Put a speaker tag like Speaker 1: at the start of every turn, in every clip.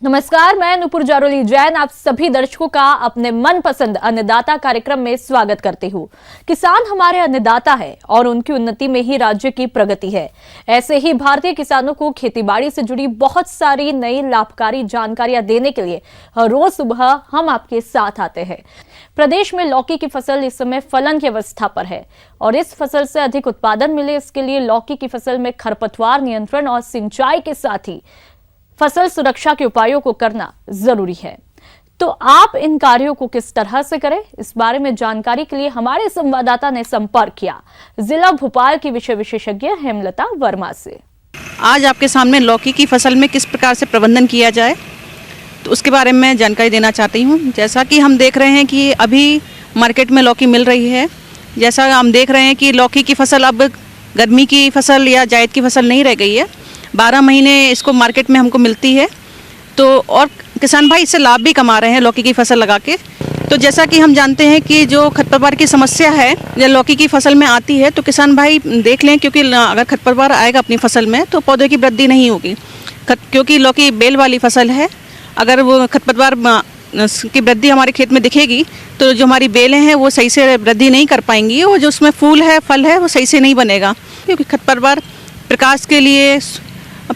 Speaker 1: नमस्कार, मैं नुपुर जारोली जैन आप सभी दर्शकों का अपने मनपसंद अन्नदाता कार्यक्रम में स्वागत करती हूँ। किसान हमारे अन्नदाता है और उनकी उन्नति में ही राज्य की प्रगति है। ऐसे ही भारतीय किसानों को खेतीबाड़ी से जुड़ी बहुत सारी नई लाभकारी जानकारियां देने के लिए हर रोज सुबह हम आपके साथ आते हैं। प्रदेश में लौकी की फसल इस समय फलन की अवस्था पर है और इस फसल से अधिक उत्पादन मिले इसके लिए लौकी की फसल में खरपतवार नियंत्रण और सिंचाई के साथ ही फसल सुरक्षा के उपायों को करना जरूरी है। तो आप इन कार्यों को किस तरह से करें, इस बारे में जानकारी के लिए हमारे संवाददाता ने संपर्क किया जिला भोपाल की विषय विशेषज्ञ हेमलता वर्मा से।
Speaker 2: आज आपके सामने लौकी की फसल में किस प्रकार से प्रबंधन किया जाए तो उसके बारे में जानकारी देना चाहती हूँ। जैसा कि हम देख रहे हैं कि अभी मार्केट में लौकी मिल रही है। जैसा हम देख रहे हैं कि लौकी की फसल अब गर्मी की फसल या जायद की फसल नहीं रह गई है, 12 महीने इसको मार्केट में हमको मिलती है। तो और किसान भाई इससे लाभ भी कमा रहे हैं लौकी की फसल लगा के। तो जैसा कि हम जानते हैं कि जो खरपतवार की समस्या है या लौकी की फसल में आती है तो किसान भाई देख लें, क्योंकि अगर खरपतवार आएगा अपनी फसल में तो पौधे की वृद्धि नहीं होगी, क्योंकि लौकी बेल वाली फसल है। अगर वो खरपतवार की वृद्धि हमारे खेत में दिखेगी तो जो हमारी बेलें हैं वो सही से वृद्धि नहीं कर पाएंगी और जो उसमें फूल है फल है वो सही से नहीं बनेगा, क्योंकि खरपतवार प्रकाश के लिए,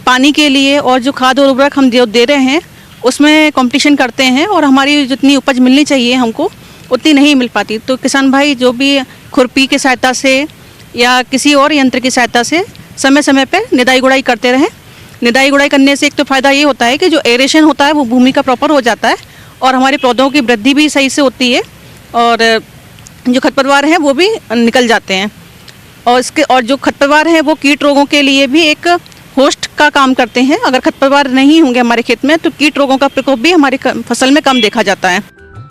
Speaker 2: पानी के लिए और जो खाद और उर्वरक हम जो दे रहे हैं उसमें कंपटीशन करते हैं और हमारी जितनी उपज मिलनी चाहिए हमको उतनी नहीं मिल पाती। तो किसान भाई जो भी खुरपी की सहायता से या किसी और यंत्र की सहायता से समय समय पे निदाई गुड़ाई करते रहें। निदाई गुड़ाई करने से एक तो फ़ायदा ये होता है कि जो एरेशन होता है वो भूमि का प्रॉपर हो जाता है और हमारे पौधों की वृद्धि भी सही से होती है और जो खरपतवार हैं वो भी निकल जाते हैं। और जो खरपतवार हैं वो कीट रोगों के लिए भी एक होस्ट का काम करते हैं। अगर खरपतवार नहीं होंगे हमारे खेत में तो कीट रोगों का प्रकोप भी हमारी फसल में कम देखा जाता है।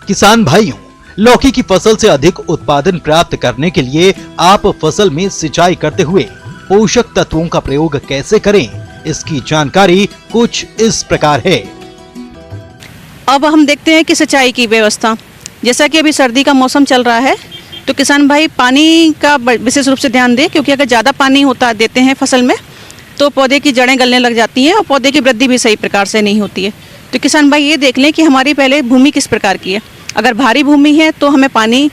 Speaker 3: किसान भाइयों, लौकी की फसल से अधिक उत्पादन प्राप्त करने के लिए आप फसल में सिंचाई करते हुए पोषक तत्वों का प्रयोग कैसे करें, इसकी जानकारी कुछ इस प्रकार है।
Speaker 2: अब हम देखते हैं कि सिंचाई की व्यवस्था। जैसा कि अभी सर्दी का मौसम चल रहा है तो किसान भाई पानी का विशेष रूप से ध्यान दें, क्योंकि अगर ज़्यादा पानी देते हैं फसल में तो पौधे की जड़ें गलने लग जाती हैं और पौधे की वृद्धि भी सही प्रकार से नहीं होती है। तो किसान भाई ये देख लें कि हमारी पहले भूमि किस प्रकार की है। अगर भारी भूमि है तो हमें पानी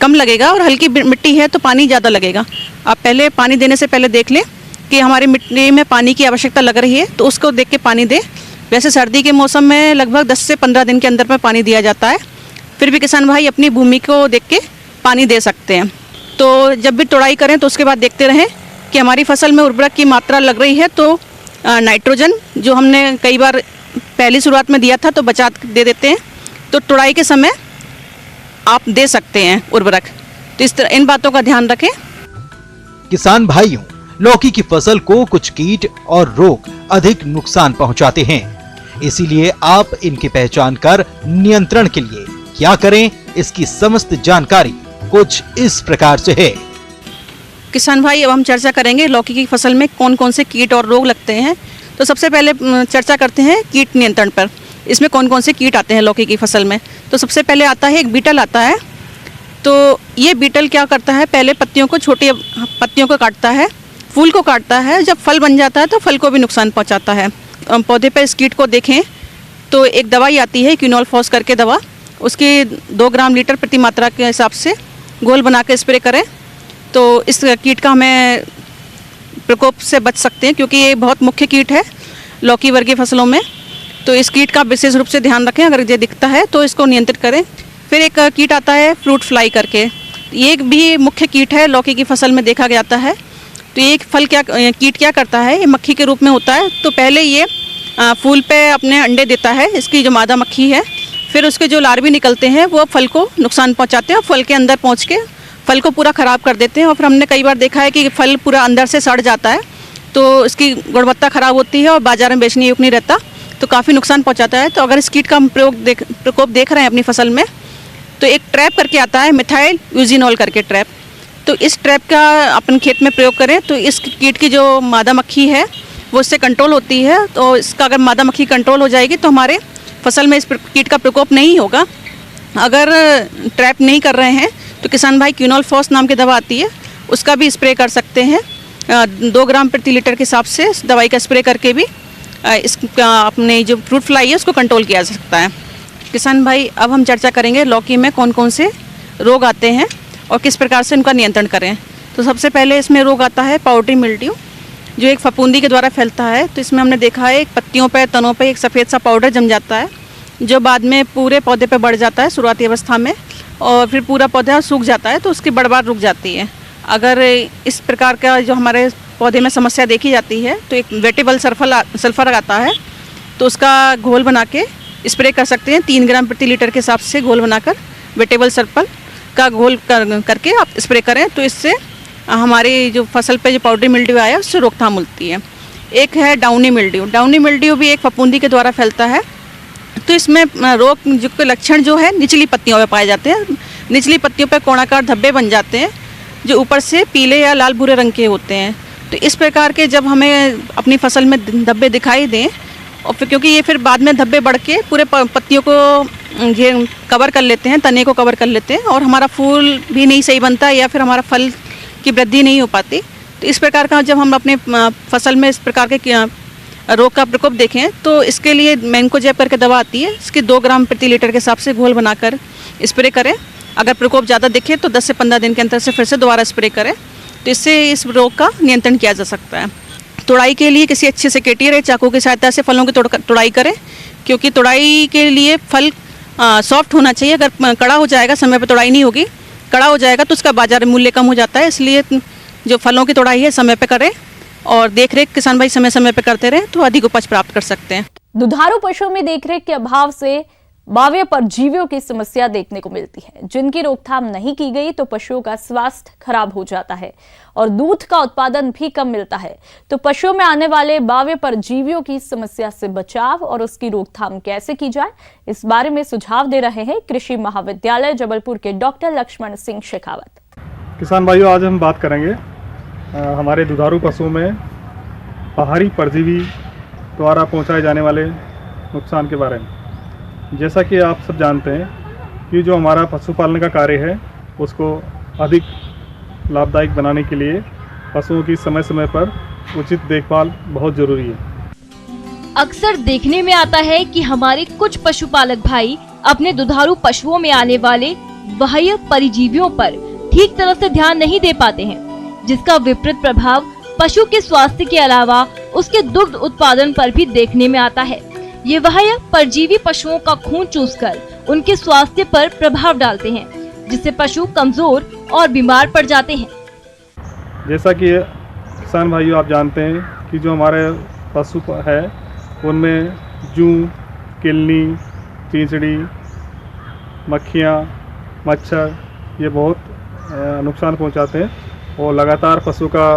Speaker 2: कम लगेगा और हल्की मिट्टी है तो पानी ज़्यादा लगेगा। आप पहले पानी देने से पहले देख लें कि हमारी मिट्टी में पानी की आवश्यकता लग रही है तो उसको देख के पानी दें। वैसे सर्दी के मौसम में लगभग 10 से 15 दिन के अंदर में पानी दिया जाता है, फिर भी किसान भाई अपनी भूमि को देख के पानी दे सकते हैं। तो जब भी तोड़ाई करें तो उसके बाद देखते रहें कि हमारी फसल में उर्वरक की मात्रा लग रही है तो नाइट्रोजन जो हमने कई बार पहली शुरुआत में दिया था तो बचा दे देते हैं, तो तोड़ाई के समय आप दे सकते हैं उर्वरक। तो इस तरह इन बातों का ध्यान रखें।
Speaker 3: किसान भाइयों, लौकी की फसल को कुछ कीट और रोग अधिक नुकसान पहुंचाते हैं, इसीलिए आप इनकी पहचान कर नियंत्रण के लिए क्या करें, इसकी समस्त जानकारी कुछ इस प्रकार से है।
Speaker 2: किसान भाई अब हम चर्चा करेंगे लौकी की फसल में कौन कौन से कीट और रोग लगते हैं। तो सबसे पहले चर्चा करते हैं कीट नियंत्रण पर। इसमें कौन कौन से कीट आते हैं लौकी की फसल में। तो सबसे पहले आता है एक बीटल आता है। तो ये बीटल क्या करता है, पहले पत्तियों को, छोटी पत्तियों को काटता है, फूल को काटता है, जब फल बन जाता है तो फल को भी नुकसान पहुँचाता है। पौधे पर इस कीट को देखें तो एक दवाई आती है क्विनोल फॉस करके दवा, उसकी 2 ग्राम लीटर प्रति मात्रा के हिसाब से घोल बना के स्प्रे करें तो इस कीट का हमें प्रकोप से बच सकते हैं, क्योंकि ये बहुत मुख्य कीट है लौकी वर्गीय फसलों में। तो इस कीट का विशेष रूप से ध्यान रखें, अगर ये दिखता है तो इसको नियंत्रित करें। फिर एक कीट आता है फ्रूट फ्लाई करके, ये भी मुख्य कीट है लौकी की फसल में देखा जाता है। तो ये कीट क्या करता है, ये मक्खी के रूप में होता है। तो पहले ये फूल पे अपने अंडे देता है, इसकी जो मादा मक्खी है, फिर उसके जो लार्वी निकलते हैं वो फल को नुकसान पहुँचाते हैं और फल के अंदर पहुँच के फल को पूरा ख़राब कर देते हैं। और फिर हमने कई बार देखा है कि फल पूरा अंदर से सड़ जाता है तो इसकी गुणवत्ता ख़राब होती है और बाज़ार में बेचने योग्य नहीं रहता, तो काफ़ी नुकसान पहुंचाता है। तो अगर इस कीट का हम प्रकोप देख रहे हैं अपनी फसल में तो एक ट्रैप करके आता है, मिथाइल यूजिनॉल करके ट्रैप। तो इस ट्रैप का अपन खेत में प्रयोग करें तो इस कीट की जो मादा मक्खी है वो इससे कंट्रोल होती है। तो इसका अगर मादा मक्खी कंट्रोल हो जाएगी तो हमारे फसल में इस कीट का प्रकोप नहीं होगा। अगर ट्रैप नहीं कर रहे हैं तो किसान भाई क्विनोल फॉस नाम की दवा आती है, उसका भी स्प्रे कर सकते हैं। 2 ग्राम प्रति लीटर के हिसाब से दवाई का स्प्रे करके भी इसका अपने जो फ्रूट फ्लाई है उसको कंट्रोल किया जा सकता है। किसान भाई, अब हम चर्चा करेंगे लौकी में कौन कौन से रोग आते हैं और किस प्रकार से इनका नियंत्रण करें। तो सबसे पहले इसमें रोग आता है पाउडरी मिल्ड्यू, जो एक फफूंदी के द्वारा फैलता है। तो इसमें हमने देखा है पत्तियों पर, तनों पर एक सफ़ेद सा पाउडर जम जाता है, जो बाद में पूरे पौधे पर बढ़ जाता है शुरुआती अवस्था में, और फिर पूरा पौधा सूख जाता है तो उसकी बढ़वार रुक जाती है। अगर इस प्रकार का जो हमारे पौधे में समस्या देखी जाती है तो एक वेटेबल सल्फर आता है, तो उसका घोल बना के स्प्रे कर सकते हैं। 3 ग्राम प्रति लीटर के हिसाब से घोल बनाकर वेटेबल सल्फर का घोल करके आप स्प्रे करें, तो इससे हमारी जो फसल पे जो पाउडरी मिल्ड्यू आया है उससे रोकथाम मिलती है। एक है डाउनी मिल्ड्यू। डाउनी मिल्ड्यू भी एक फफूंदी के द्वारा फैलता है। तो इसमें रोग जो के लक्षण जो है निचली पत्तियों पे पाए जाते हैं। निचली पत्तियों पे कोणाकार धब्बे बन जाते हैं जो ऊपर से पीले या लाल भूरे रंग के होते हैं। तो इस प्रकार के जब हमें अपनी फसल में धब्बे दिखाई दें, और फिर क्योंकि ये फिर बाद में धब्बे बढ़ के पूरे पत्तियों को ये कवर कर लेते हैं, तने को कवर कर लेते हैं, और हमारा फूल भी नहीं सही बनता या फिर हमारा फल की वृद्धि नहीं हो पाती। तो इस प्रकार का जब हम अपने फसल में इस प्रकार के रोग का प्रकोप देखें तो इसके लिए मैंकोजेब करके दवा आती है, इसकी 2 ग्राम प्रति लीटर के हिसाब से घोल बनाकर स्प्रे करें। अगर प्रकोप ज़्यादा दिखे तो 10 से 15 दिन के अंतर से फिर से दोबारा स्प्रे करें, तो इससे इस रोग का नियंत्रण किया जा सकता है। तुड़ाई के लिए किसी अच्छे सेकेटियर या चाकू की सहायता से फलों की तुड़ाई करें, क्योंकि तुड़ाई के लिए फल सॉफ्ट होना चाहिए। अगर कड़ा हो जाएगा, समय पर तुड़ाई नहीं होगी, कड़ा हो जाएगा तो उसका बाजार मूल्य कम हो जाता है। इसलिए जो फलों की तुड़ाई है समय पर करें, और देखरेख किसान भाई समय समय पर करते रहें तो अधिक उपज प्राप्त कर सकते हैं।
Speaker 1: दुधारू पशुओं में देखरेख के अभाव से बाह्य परजीवियों की समस्या देखने को मिलती है, जिनकी रोकथाम नहीं की गई तो पशुओं का स्वास्थ्य खराब हो जाता है और दूध का उत्पादन भी कम मिलता है। तो पशुओं में आने वाले बाह्य परजीवियों की समस्या से बचाव और उसकी रोकथाम कैसे की जाए, इस बारे में सुझाव दे रहे हैं कृषि महाविद्यालय जबलपुर के डॉक्टर लक्ष्मण सिंह शेखावत।
Speaker 4: किसान भाइयों, आज हम बात करेंगे हमारे दुधारू पशुओं में बाहरी परजीवी द्वारा पहुंचाए जाने वाले नुकसान के बारे में। जैसा कि आप सब जानते हैं कि जो हमारा पशुपालन का कार्य है उसको अधिक लाभदायक बनाने के लिए पशुओं की समय समय पर उचित देखभाल बहुत ज़रूरी है।
Speaker 5: अक्सर देखने में आता है कि हमारे कुछ पशुपालक भाई अपने दुधारू पशुओं में आने वाले बाह्य परजीवियों पर ठीक तरह से ध्यान नहीं दे पाते हैं, जिसका विपरीत प्रभाव पशु के स्वास्थ्य के अलावा उसके दुग्ध उत्पादन पर भी देखने में आता है। ये बाह्य परजीवी पशुओं का खून चूसकर उनके स्वास्थ्य पर प्रभाव डालते हैं, जिससे पशु कमजोर और बीमार पड़ जाते हैं।
Speaker 4: जैसा कि किसान भाइयों आप जानते हैं कि जो हमारे पशु है उनमें जूं, किलनी, चींचड़ी, मक्खियाँ, मच्छर ये बहुत नुकसान पहुंचाते हैं और लगातार पशु का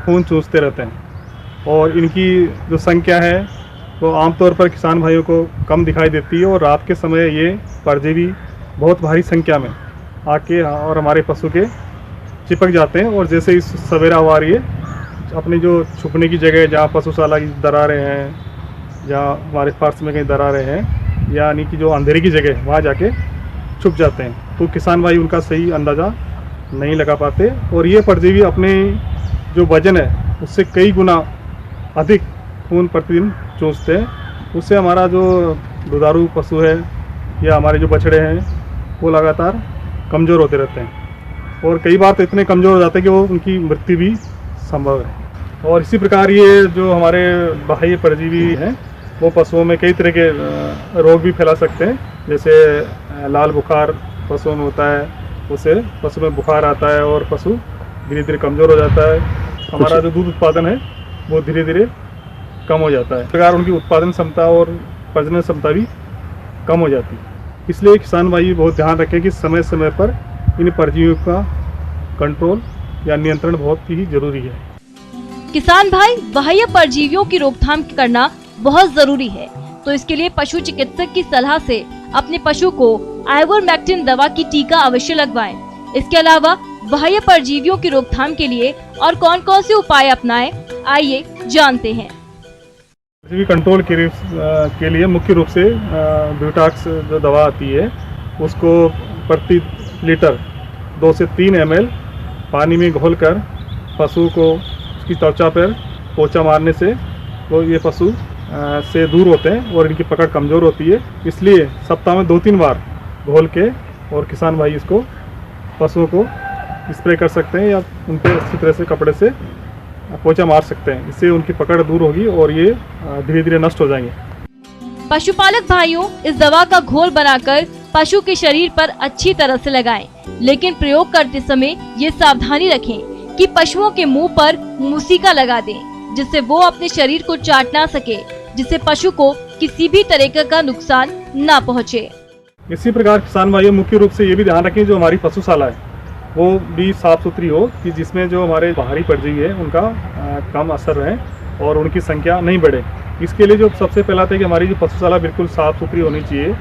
Speaker 4: खून चूसते रहते हैं। और इनकी जो संख्या है वो आमतौर पर किसान भाइयों को कम दिखाई देती है, और रात के समय ये परजीवी बहुत भारी संख्या में आके और हमारे पशु के चिपक जाते हैं। और जैसे ही सवेरा हुआ रही है, अपनी जो छुपने की जगह जहाँ पशुशाला की दरारें हैं, जहाँ हमारे फर्श में कहीं दरारें हैं, यानी कि जो अंधेरे की जगह वहाँ जाके छुप जाते हैं। तो किसान भाई उनका सही अंदाज़ा नहीं लगा पाते, और ये परजीवी अपने जो वजन है उससे कई गुना अधिक खून प्रतिदिन चूसते हैं। उससे हमारा जो दुधारू पशु है या हमारे जो बछड़े हैं वो लगातार कमज़ोर होते रहते हैं, और कई बार तो इतने कमज़ोर हो जाते हैं कि वो उनकी मृत्यु भी संभव है। और इसी प्रकार ये जो हमारे बाह्य परजीवी हैं वो पशुओं में कई तरह के रोग भी फैला सकते हैं। जैसे लाल बुखार पशुओं में होता है, उससे पशु में बुखार आता है और पशु धीरे धीरे कमज़ोर हो जाता है। हमारा जो दूध उत्पादन है वो धीरे धीरे कम हो जाता है। इस प्रकार उनकी उत्पादन क्षमता और प्रजनन क्षमता भी कम हो जाती है। इसलिए किसान भाई बहुत ध्यान रखें कि समय समय पर इन परजीवियों का कंट्रोल या नियंत्रण बहुत ही जरूरी है।
Speaker 5: किसान भाई, बाह्य परजीवियों की रोकथाम करना बहुत जरूरी है, तो इसके लिए पशु चिकित्सक की सलाह से अपने पशु को आइवरमेक्टिन दवा की टीका अवश्य लगवाएं। इसके अलावा बाह्य परजीवियों की रोकथाम के लिए और कौन कौन से उपाय अपनाएं, आइए जानते हैं।
Speaker 4: परजीवी कंट्रोल के लिए मुख्य रूप से ब्यूटाक्स जो दवा आती है उसको प्रति लीटर 2 से 3 ml पानी में घोलकर पशु को उसकी त्वचा पर पोंछा मारने से वो ये पशु से दूर होते हैं और इनकी पकड़ कमज़ोर होती है। इसलिए सप्ताह में 2-3 बार घोल के और किसान भाई इसको पशुओं को स्प्रे कर सकते हैं या उन पर अच्छी तरह से कपड़े से पोंछा मार सकते हैं। इससे उनकी पकड़ दूर होगी और ये धीरे धीरे नष्ट हो जाएंगे।
Speaker 5: पशुपालक भाइयों, इस दवा का घोल बनाकर पशु के शरीर पर अच्छी तरह से लगाएं, लेकिन प्रयोग करते समय ये सावधानी रखें कि पशुओं के मुंह पर मूसिका लगा दें, जिससे वो अपने शरीर को चाट ना सके, जिससे पशु को किसी भी तरह का नुकसान ना पहुँचे।
Speaker 4: इसी प्रकार किसान भाइयों मुख्य रूप से ये भी ध्यान रखें जो हमारी पशुशाला है वो भी साफ़ सुथरी हो, कि जिसमें जो हमारे बाहरी परजीवी है उनका कम असर रहे और उनकी संख्या नहीं बढ़े। इसके लिए जो सबसे पहला था कि हमारी जो पशुशाला बिल्कुल साफ़ सुथरी होनी चाहिए,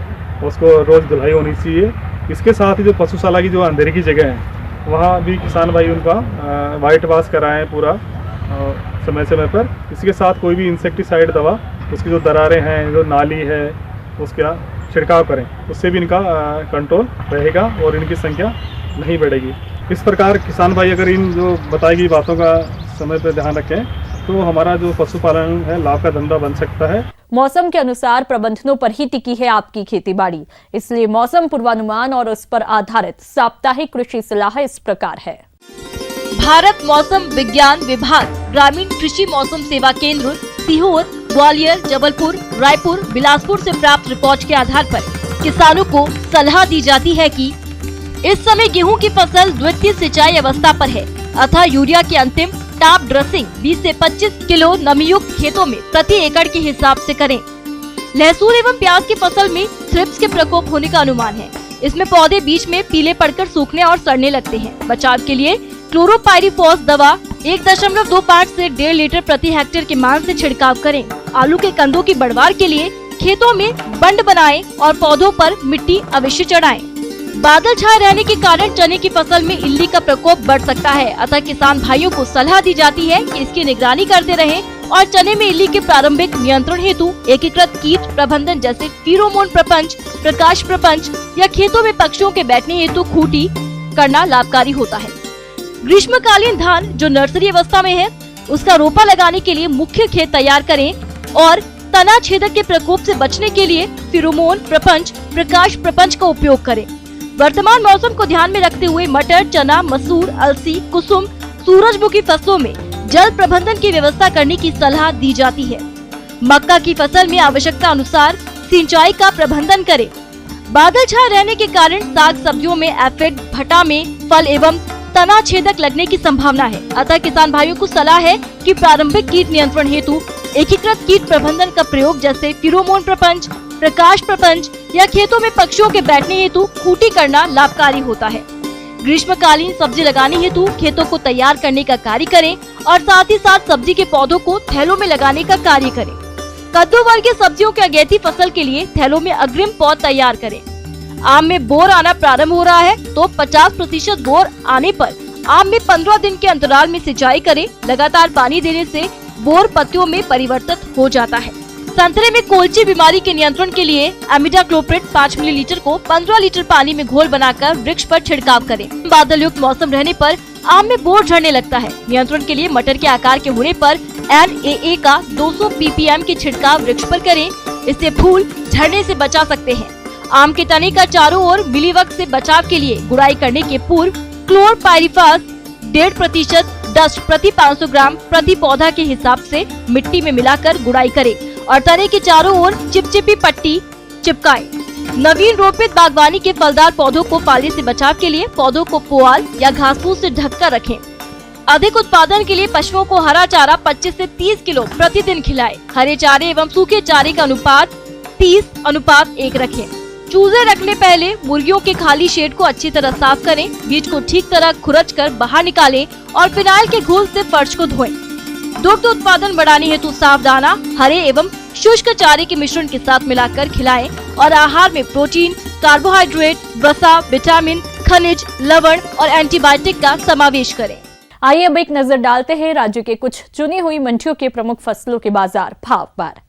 Speaker 4: उसको रोज़ धुलाई होनी चाहिए। इसके साथ ही जो पशुशाला की जो अंधेरे की जगह है वहाँ भी किसान भाई उनका वाइट वाश कराएँ पूरा समय समय पर। इसके साथ कोई भी इंसेक्टिसाइड दवा, उसकी जो दरारें हैं, जो नाली है, उसका छिड़काव करें, उससे भी इनका कंट्रोल रहेगा और इनकी संख्या नहीं बढ़ेगी। इस प्रकार किसान भाई अगर इन जो बताई गई बातों का समय पर ध्यान रखें तो हमारा जो पशुपालन है लाभ का धंधा बन सकता है।
Speaker 1: मौसम के अनुसार प्रबंधनों पर ही टिकी है आपकी खेतीबाड़ी, इसलिए मौसम पूर्वानुमान और उस पर आधारित साप्ताहिक कृषि सलाह इस प्रकार है।
Speaker 5: भारत मौसम विज्ञान विभाग ग्रामीण कृषि मौसम सेवा केंद्र सीहोर, ग्वालियर, जबलपुर, रायपुर, बिलासपुर से प्राप्त रिपोर्ट के आधार पर किसानों को सलाह दी जाती है कि इस समय गेहूं की फसल द्वितीय सिंचाई अवस्था पर है, अतः यूरिया की अंतिम टाप ड्रेसिंग 20 से 25 किलो नमीयुक्त खेतों में प्रति एकड़ के हिसाब से करें। लहसुन एवं प्याज की फसल में थ्रिप्स के प्रकोप होने का अनुमान है। इसमें पौधे बीच में पीले पड़कर सूखने और सड़ने लगते हैं। बचाव के लिए क्लोरोपाइरीफॉस दवा 1.25 से 1.5 लीटर प्रति हेक्टेयर के मान से छिड़काव करें। आलू के कंदों की बढ़वार के लिए खेतों में बंड बनाएं और पौधों पर मिट्टी अवश्य चढ़ाएं। बादल छाए रहने के कारण चने की फसल में इल्ली का प्रकोप बढ़ सकता है, अतः किसान भाइयों को सलाह दी जाती है कि इसकी निगरानी करते रहें और चने में इल्ली के प्रारंभिक नियंत्रण हेतु एकीकृत कीट प्रबंधन जैसे फेरोमोन प्रपंच, प्रकाश प्रपंच या खेतों में पक्षियों के बैठने हेतु खूंटी करना लाभकारी होता है। ग्रीष्मकालीन धान जो नर्सरी अवस्था में है उसका रोपा लगाने के लिए मुख्य खेत तैयार करें और तना छेदक के प्रकोप से बचने के लिए फेरोमोन प्रपंच, प्रकाश प्रपंच का उपयोग करें। वर्तमान मौसम को ध्यान में रखते हुए मटर, चना, मसूर, अलसी, कुसुम, सूरजमुखी फसलों में जल प्रबंधन की व्यवस्था करने की सलाह दी जाती है। मक्का की फसल में आवश्यकता अनुसार सिंचाई का प्रबंधन करें। बादल छाए रहने के कारण साग सब्जियों में एफिड, भटा में फल एवं तना छेदक लगने की संभावना है, अतः किसान भाइयों को सलाह है कि प्रारंभिक कीट नियंत्रण हेतु एकीकृत कीट प्रबंधन का प्रयोग जैसे फेरोमोन प्रपंच, प्रकाश प्रपंच या खेतों में पक्षियों के बैठने हेतु खूंटी करना लाभकारी होता है। ग्रीष्मकालीन सब्जी लगाने हेतु खेतों को तैयार करने का कार्य करें और साथ ही साथ सब्जी के पौधों को थैलों में लगाने का कार्य करें। कद्दू वर्गीय सब्जियों के अगेती फसल के लिए थैलों में अग्रिम पौध तैयार करें। आम में बोर आना प्रारंभ हो रहा है तो 50% बोर आने पर आम में 15 दिन के अंतराल में सिंचाई करें। लगातार पानी देने से बोर पत्तियों में परिवर्तित हो जाता है। संतरे में कोल्ची बीमारी के नियंत्रण के लिए एमिडाक्लोप्रिड 5 मिलीलीटर को 15 लीटर पानी में घोल बनाकर वृक्ष पर छिड़काव करें। बादल युक्त मौसम रहने पर आम में बोर झड़ने लगता है। नियंत्रण के लिए मटर के आकार के होने पर NAA का 200 ppm के छिड़काव वृक्ष पर करें। इससे फूल झड़ने से बचा सकते हैं। आम के तने का चारों ओर मिलीबग से बचाव के लिए गुड़ाई करने के पूर्व क्लोरपाइरीफास 1.5% डस्ट प्रति 500 ग्राम प्रति पौधा के हिसाब से मिट्टी में मिलाकर गुड़ाई करें और तने के चारों ओर चिपचिपी पट्टी चिपकाएं। नवीन रोपित बागवानी के फलदार पौधों को पाले से बचाव के लिए पौधों को पुआल या घास फूस से ढककर रखें। अधिक उत्पादन के लिए पशुओं को हरा चारा 25 से 30 किलो प्रतिदिन खिलाएं। हरे चारे एवं सूखे चारे का अनुपात 30:1 रखें। चूजे रखने पहले मुर्गियों के खाली शेड को अच्छी तरह साफ करें। बीज को ठीक तरह खुरच कर बाहर निकालें और फिनाइल के घोल से फर्श को धोएं। दुग्ध उत्पादन बढ़ाने हेतु साफ दाना हरे एवं शुष्क चारे के मिश्रण के साथ मिलाकर खिलाएं और आहार में प्रोटीन, कार्बोहाइड्रेट, वसा, विटामिन, खनिज, लवण और एंटीबायोटिक का समावेश करें।
Speaker 1: आइए अब एक नजर डालते हैं राज्य के कुछ चुनी हुई मंडियों के प्रमुख फसलों के बाजार भाव पर।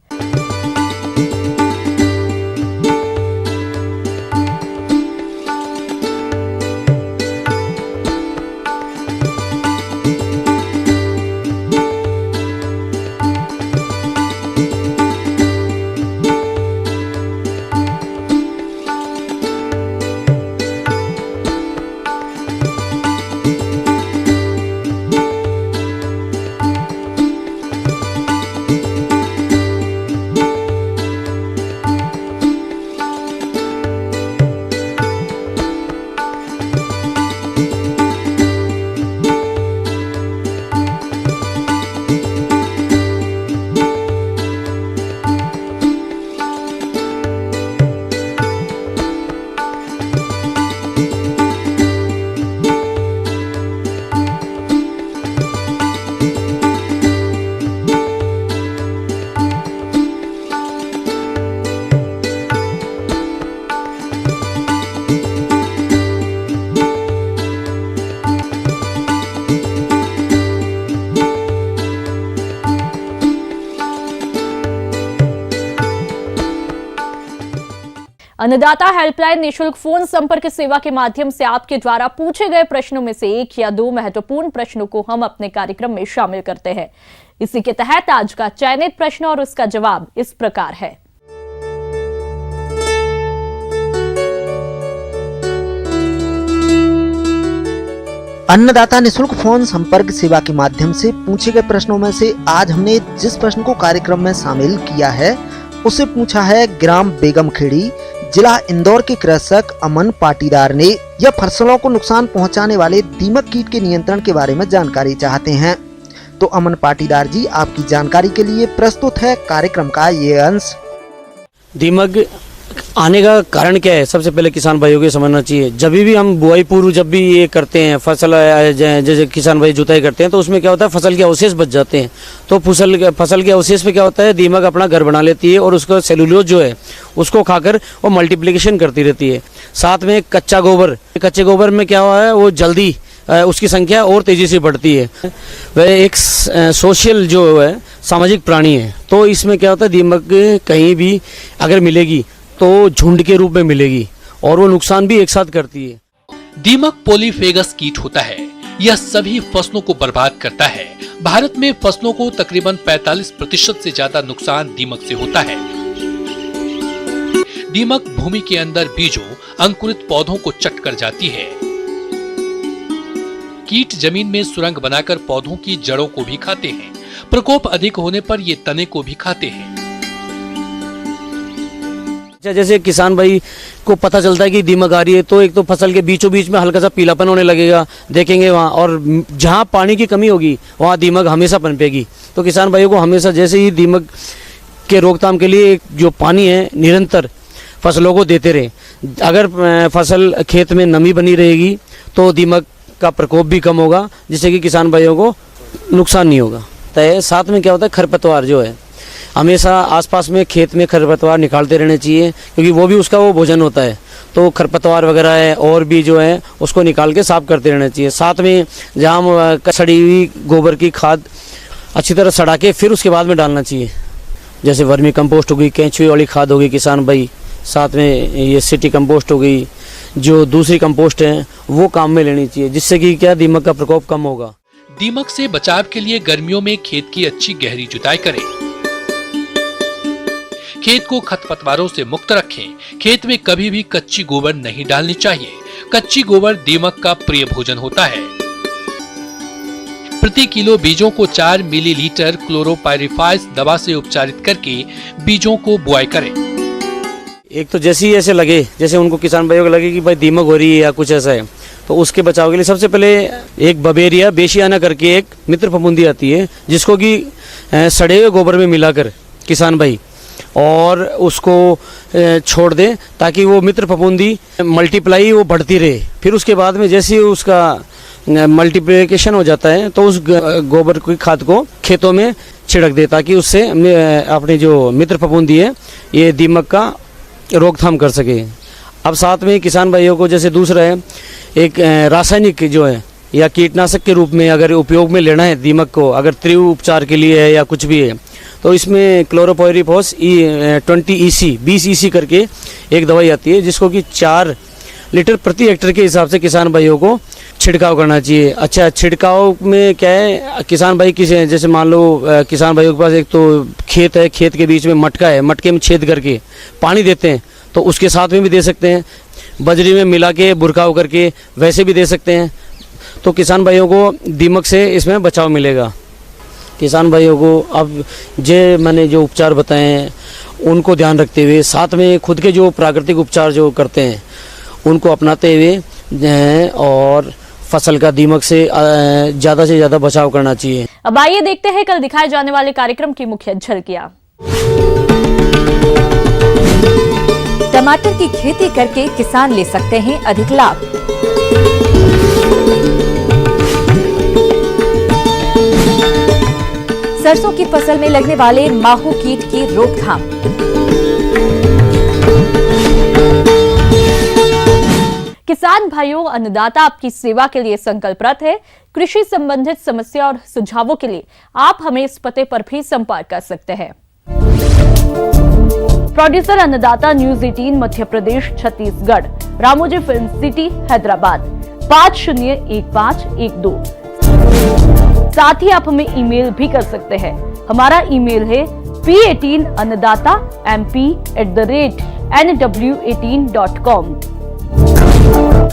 Speaker 1: अन्नदाता हेल्पलाइन निशुल्क फोन संपर्क सेवा के माध्यम से आपके द्वारा पूछे गए प्रश्नों में से 1 या 2 महत्वपूर्ण प्रश्नों को हम अपने कार्यक्रम में शामिल करते हैं। इसी के तहत आज का चयनित प्रश्न और उसका जवाब इस प्रकार है।
Speaker 6: अन्नदाता निशुल्क फोन संपर्क सेवा के माध्यम से पूछे गए प्रश्नों में से आज हमने जिस प्रश्न को कार्यक्रम में शामिल किया है उसे पूछा है ग्राम बेगमखेड़ी, जिला इंदौर के कृषक अमन पाटीदार ने। यह फसलों को नुकसान पहुंचाने वाले दीमक कीट के नियंत्रण के बारे में जानकारी चाहते हैं। तो अमन पाटीदार जी, आपकी जानकारी के लिए प्रस्तुत है कार्यक्रम का ये अंश।
Speaker 7: दीमक आने का कारण क्या है, सबसे पहले किसान भाइयों को समझना चाहिए। जब भी हम बुआई पूर्व जब भी ये करते हैं फसल, जैसे किसान भाई जुताई करते हैं तो उसमें क्या होता है, फसल के अवशेष बच जाते हैं। तो फसल के अवशेष पे क्या होता है, दीमक अपना घर बना लेती है और उसका सेलुलोज जो है उसको खाकर वो मल्टीप्लिकेशन करती रहती है। साथ में कच्चे गोबर में क्या हुआ है, वो जल्दी उसकी संख्या और तेजी से बढ़ती है। वह एक सोशल जो है सामाजिक प्राणी है। तो इसमें क्या होता है, दीमक कहीं भी अगर मिलेगी तो झुंड के रूप में मिलेगी और वो नुकसान भी एक साथ करती है।
Speaker 8: दीमक पॉलीफेगस कीट होता है। यह सभी फसलों को बर्बाद करता है। भारत में फसलों को तकरीबन 45% से ज्यादा नुकसान दीमक से होता है। दीमक भूमि के अंदर बीजों, अंकुरित पौधों को चट कर जाती है। कीट जमीन में सुरंग बनाकर पौधों की जड़ों को भी खाते हैं। प्रकोप अधिक होने पर ये तने को भी खाते हैं।
Speaker 7: जैसे किसान भाई को पता चलता है कि दीमक आ रही है तो एक तो फसल के बीचों बीच में हल्का सा पीलापन होने लगेगा, देखेंगे वहाँ, और जहाँ पानी की कमी होगी वहाँ दीमक हमेशा पनपेगी। तो किसान भाइयों को हमेशा जैसे ही दीमक के रोकथाम के लिए जो पानी है निरंतर फसलों को देते रहे। अगर फसल खेत में नमी बनी रहेगी तो दीमक का प्रकोप भी कम होगा, जिससे कि किसान भाइयों को नुकसान नहीं होगा। तो साथ में क्या होता है, खरपतवार जो है हमेशा आसपास में खेत में खरपतवार निकालते रहने चाहिए, क्योंकि वो भी उसका वो भोजन होता है। तो खरपतवार वगैरह है और भी जो है उसको निकाल के साफ करते रहना चाहिए। साथ में जहाँ सड़ी हुई गोबर की खाद अच्छी तरह सड़ा के फिर उसके बाद में डालना चाहिए। जैसे वर्मी कंपोस्ट हो गई, केंचुए वाली खाद हो गई किसान भाई, साथ में ये सिटी कंपोस्ट हो गई, जो दूसरी कंपोस्ट है वो काम में लेनी चाहिए, जिससे कि क्या दीमक का प्रकोप कम होगा।
Speaker 8: दीमक से बचाव के लिए गर्मियों में खेत की अच्छी गहरी जुताई करें। खेत को खरपतवारों से मुक्त रखें। खेत में कभी भी कच्ची गोबर नहीं डालनी चाहिए। कच्ची गोबर दीमक का प्रिय भोजन होता है। प्रति किलो बीजों को 4 मिलीलीटर क्लोरोपाइरिफास दवा से उपचारित करके बीजों को बुआई करें।
Speaker 7: एक तो जैसे ही ऐसे लगे, जैसे उनको किसान भाइयों को लगे कि भाई दीमक हो रही है या कुछ ऐसा है, तो उसके बचाव के लिए सबसे पहले एक बबेरिया बेशियाना करके एक मित्र फफूंदी आती है, जिसको कि सड़े हुए गोबर में मिलाकर किसान भाई और उसको छोड़ दें, ताकि वो मित्र फफूंदी मल्टीप्लाई वो बढ़ती रहे। फिर उसके बाद में जैसे ही उसका मल्टीप्लिकेशन हो जाता है तो उस गोबर की खाद को खेतों में छिड़क दे, ताकि उससे अपनी जो मित्र फफूंदी है ये दीमक का रोकथाम कर सके। अब साथ में किसान भाइयों को जैसे दूसरा है, एक रासायनिक जो है या कीटनाशक के रूप में अगर उपयोग में लेना है दीमक को, अगर तीव्र उपचार के लिए है या कुछ भी है, तो इसमें क्लोरोपाइरिफॉस 20 EC करके एक दवाई आती है, जिसको कि 4 लीटर प्रति हेक्टेयर के हिसाब से किसान भाइयों को छिड़काव करना चाहिए। अच्छा, छिड़काव में क्या है, किसान भाई किसे जैसे मान लो किसान भाइयों के पास एक तो खेत है, खेत के बीच में मटका है, मटके में छेद करके पानी देते हैं, तो उसके साथ में भी दे सकते हैं। बजरी में मिला के बुरकाव करके वैसे भी दे सकते हैं। तो किसान भाइयों को दीमक से इसमें बचाव मिलेगा। किसान भाइयों को अब मैंने जो उपचार बताए हैं उनको ध्यान रखते हुए, साथ में खुद के जो प्राकृतिक उपचार जो करते हैं उनको अपनाते हुए और फसल का दीमक से ज़्यादा बचाव करना चाहिए।
Speaker 1: अब आइए देखते हैं कल दिखाए जाने वाले कार्यक्रम की मुख्य झलकियां।
Speaker 9: टमाटर की खेती करके किसान ले सकते हैं अधिक लाभ। सरसों की फसल में लगने वाले माहू कीट की रोकथाम।
Speaker 1: किसान भाइयों, अन्नदाता आपकी सेवा के लिए संकल्परत है। कृषि संबंधित समस्या और सुझावों के लिए आप हमें इस पते पर भी संपर्क कर सकते हैं। प्रोड्यूसर अन्नदाता news 18 Madhya Pradesh Chhattisgarh, Ramoji film city Hyderabad 501512। साथ ही आप हमें ईमेल भी कर सकते हैं। हमारा ईमेल है p18annadatamp@nw18.com।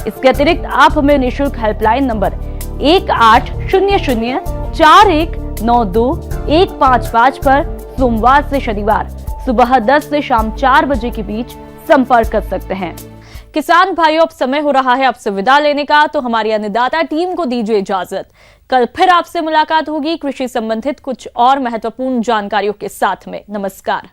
Speaker 1: इसके अतिरिक्त आप हमें निःशुल्क हेल्पलाइन नंबर 180041921555 पर सोमवार से शनिवार सुबह 10 से शाम 4 बजे के बीच संपर्क कर सकते हैं। किसान भाइयों, अब समय हो रहा है आपसे विदा लेने का, तो हमारी अन्नदाता टीम को दीजिए इजाजत। कल फिर आपसे मुलाकात होगी कृषि संबंधित कुछ और महत्वपूर्ण जानकारियों के साथ में। नमस्कार।